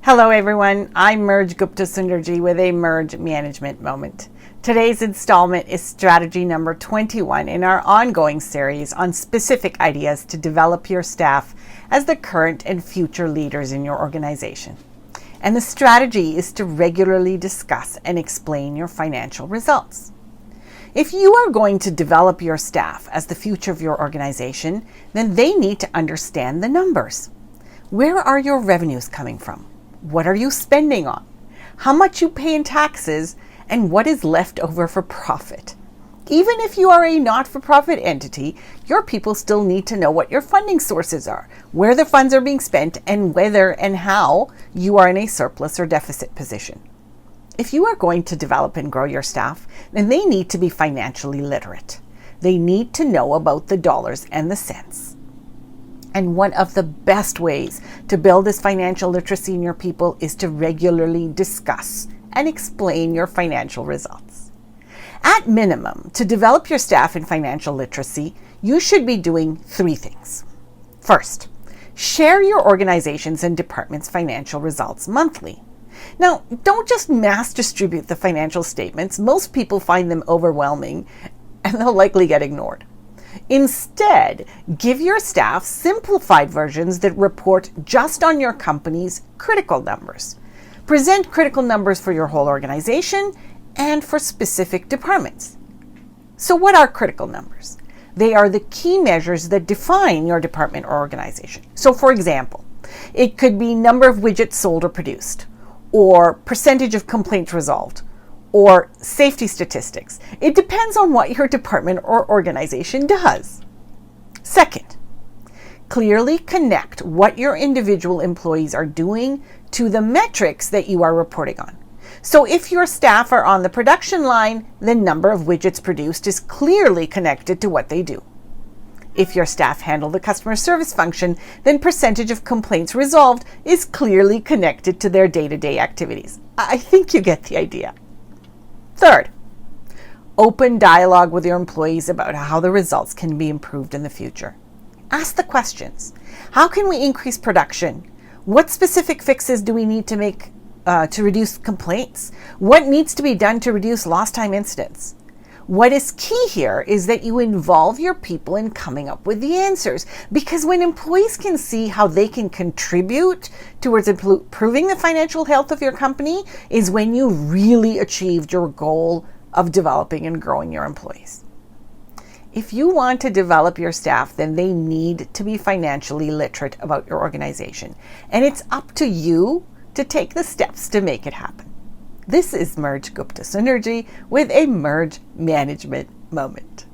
Hello everyone, I'm Gupta-Sunderji with a Merge Management Moment. Today's installment is strategy number 21 in our ongoing series on specific ideas to develop your staff as the current and future leaders in your organization. And the strategy is to regularly discuss and explain your financial results. If you are going to develop your staff as the future of your organization, then they need to understand the numbers. Where are your revenues coming from? What are you spending on? How much you pay in taxes, and what is left over for profit? Even if you are a not-for-profit entity, your people still need to know what your funding sources are, where the funds are being spent, and whether and how you are in a surplus or deficit position. If you are going to develop and grow your staff, then they need to be financially literate. They need to know about the dollars and the cents. And one of the best ways to build this financial literacy in your people is to regularly discuss and explain your financial results. At minimum, to develop your staff in financial literacy, you should be doing 3 things. First, share your organization's and department's financial results monthly. Now, don't just mass distribute the financial statements. Most people find them overwhelming and they'll likely get ignored. Instead, give your staff simplified versions that report just on your company's critical numbers. Present critical numbers for your whole organization and for specific departments. So what are critical numbers? They are the key measures that define your department or organization. So for example, it could be number of widgets sold or produced, or percentage of complaints resolved, or safety statistics. It depends on what your department or organization does. Second, clearly connect what your individual employees are doing to the metrics that you are reporting on. So if your staff are on the production line, the number of widgets produced is clearly connected to what they do. If your staff handle the customer service function, then percentage of complaints resolved is clearly connected to their day-to-day activities. I think you get the idea. Third, open dialogue with your employees about how the results can be improved in the future. Ask the questions. How can we increase production? What specific fixes do we need to make to reduce complaints? What needs to be done to reduce lost time incidents? What is key here is that you involve your people in coming up with the answers, because when employees can see how they can contribute towards improving the financial health of your company is when you really achieved your goal of developing and growing your employees. If you want to develop your staff, then they need to be financially literate about your organization, and it's up to you to take the steps to make it happen. This is Gupta-Sunderji with a Merge Management Moment.